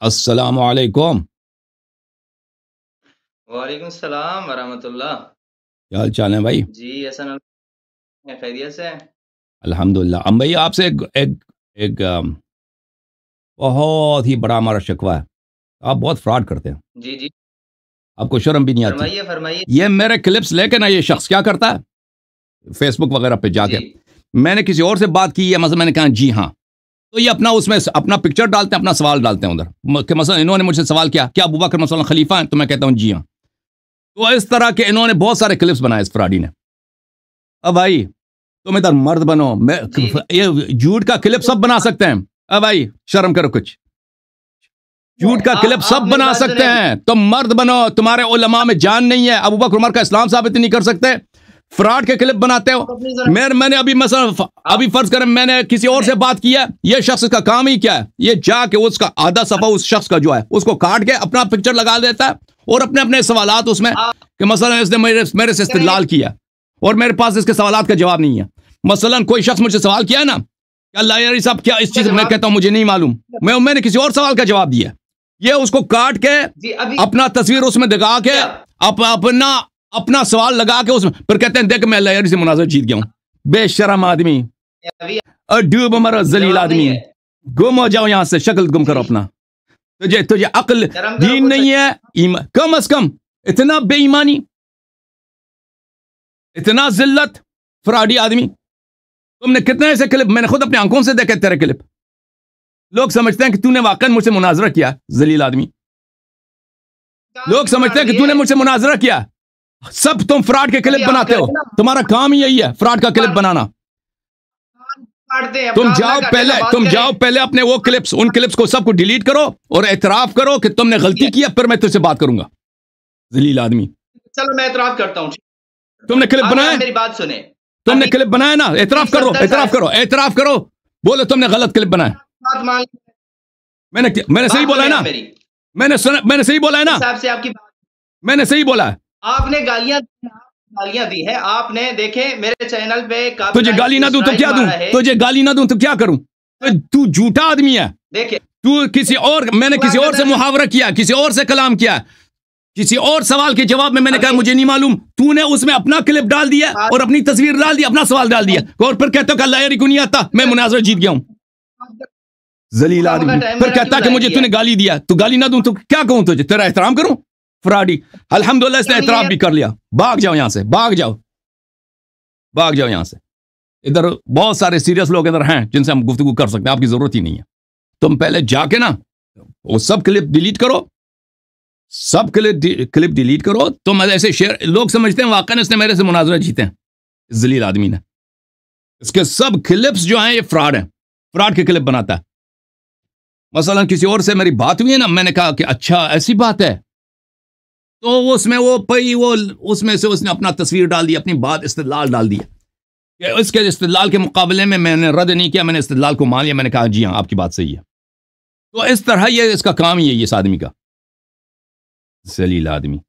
अस्सलामु अलैकुम। वालेकुम सलाम वरहमतुल्लाह। क्या हाल चाल है भाई? जी हसन, खैरियत से हैं? अल्हम्दुलिल्लाह। हम भाई आपसे एक एक एक बहुत ही बड़ा हमारा शिकवा है। आप बहुत फ्रॉड करते हैं। जी जी, आपको शर्म भी नहीं आती? फरमाइए फरमाइए। ये मेरे क्लिप्स लेके ना ये शख्स क्या करता है, फेसबुक वगैरह पे जी जाके मैंने किसी और से बात की है, मतलब मैंने कहा जी हाँ, तो ये अपना उसमें अपना पिक्चर डालते हैं, अपना सवाल डालते हैं उधर कि मसलन इन्होंने मुझसे सवाल किया, क्या अबू बकर मसलन खलीफा है? तो मैं कहता हूँ जी हाँ। तो इस तरह के इन्होंने बहुत सारे क्लिप्स बनाए इस फ्रॉडी ने। अब भाई तुम इधर मर्द बनो, मैं जी ये झूठ का क्लिप सब बना सकते हैं। अब भाई शर्म करो कुछ, झूठ का क्लिप सब आप मेरी बना बात सकते सुने। हैं। तुम मर्द बनो, तुम्हारे उलमा में जान नहीं है, अबू बकर उमर का इस्लाम साबित नहीं कर सकते, फ्रॉड के क्लिप बनाते हो। आप अपनी जरा मैंने अभी मसलन अभी फर्ज करें मैंने किसी और से बात किया, ये शख्स का काम ही क्या है, ये जाके उसका आधा सफा उस शख्स का जो है उसको काट के अपना पिक्चर लगा देता है और अपने अपने सवालात उसमें आप कि मसलन इसने मेरे से इस्तेदलाल किया और मेरे पास इसके सवालात का जवाब नहीं है। मसलन कोई शख्स मुझसे सवाल किया ना कि अल्लाह यार साहब क्या इस चीज, मैं कहता हूं मुझे नहीं मालूम, मैंने किसी और सवाल का जवाब दिया, ये उसको काट के जी अभी अपना तस्वीर उसमें दिखा के अपना सवाल लगा के उसमें फिर कहते हैं देख मैं अल्लाह यार से मुनाजर जीत गया हूं। बेशरम आदमी, अभी डूब मरो जलील जवाब नहीं आदमी, है। गुम हो जाओ यहां से, शक्ल गुम करो जी अपना। तुझे तुझे अक्ल शर्म करो दीन खुद नहीं से। है, कम अज कम इतना बेईमानी, इतना जिल्लत, फ्रॉडी आदमी। तुमने कितने ऐसे क्लिप, मैंने खुद अपनी आंखों से देखे तेरे क्लिप। लोग समझते हैं कि तूने वाकई मुझसे मुनाजरा किया, जलील आदमी। लोग समझते हैं कि तूने मुझसे मुनाजरा किया। सब तुम फ्रॉड के क्लिप अभी आप बनाते हो, करें ना, तुम्हारा काम ही यही है, फ्रॉड का क्लिप बनाना। काटते हैं, तुम काट ना जाओ काटे पहले, ना बात तुम करें। जाओ पहले अपने वो क्लिप्स, उन क्लिप्स को सबको डिलीट करो और एतराफ करो कि तुमने गलती की है, फिर मैं तुझसे बात करूंगा, जलील आदमी। चलो मैं एतराफ करता हूँ। तुमने क्लिप आप बनाए, मेरी बात सुने। तुमने अभी क्लिप बनाए ना, एतराफ करो, सत्तर एतराफ करो, एतराफ करो, बोलो तुमने गलत क्लिप बनाए। बात मान मैंने सही बात बोला है सुने ना? आप मेरी मैंने सही बोला है ना? हिसाब से आपकी बात। मैंने सही बोला है। आपने गालियां दी है आपने, देखे मेरे चैनल पे काफी तुझे गाली ना दूं तो स्ट्राइक क्या दूं? मारा है। तुझे गाली ना दूं तो क्या करूं? तू झूठा आदमी है। देखिए तू किसी और, मैंने किसी और से मुहावरा किया, किसी और से कलाम किया, किसी और सवाल के जवाब में मैंने कहा मुझे नहीं मालूम, तूने उसमें अपना क्लिप डाल दिया और अपनी तस्वीर डाल दी, अपना सवाल डाल दिया और फिर कहता कि अल्लाह यारी को नहीं आता, मैं मुनाजरा जीत गया हूं। जलील आदमी फिर कहता कि मुझे तूने गाली दिया, तू गाली ना दूं तो क्या कहूं तुझे, तेरा एहतराम करूं? फ्रॉडी। अल्हम्दुलिल्लाह इसने एहतराम भी कर लिया। भाग जाओ यहां से, भाग जाओ, भाग जाओ यहां से। इधर बहुत सारे सीरियस लोग इधर हैं जिनसे हम गुफ्तगू कर सकते हैं, आपकी जरूरत ही नहीं है। तुम पहले जाके ना वो सब क्लिप डिलीट करो, सब क्लिप डिलीट करो। तुम ऐसे शेयर, लोग समझते हैं वाकई इसने मेरे से मुनाजरा जीते हैं, इस जलील आदमी ने। इसके सब क्लिप्स जो हैं ये फ्रॉड हैं, फ्रॉड के क्लिप बनाता है। मसलन किसी और से मेरी बात हुई है ना, मैंने कहा कि अच्छा ऐसी बात है, तो उसमें वो उसमें से उसने अपना तस्वीर डाल दी, अपनी बात इस्तेदलाल डाल दिया। इसके इस्तेदलाल के मुकाबले में मैंने रद्द नहीं किया, मैंने इस्तेदलाल को मान लिया, मैंने कहा जी हाँ आपकी बात सही है। तो इस तरह ये इसका काम ही है, इस आदमी का, जलील आदमी।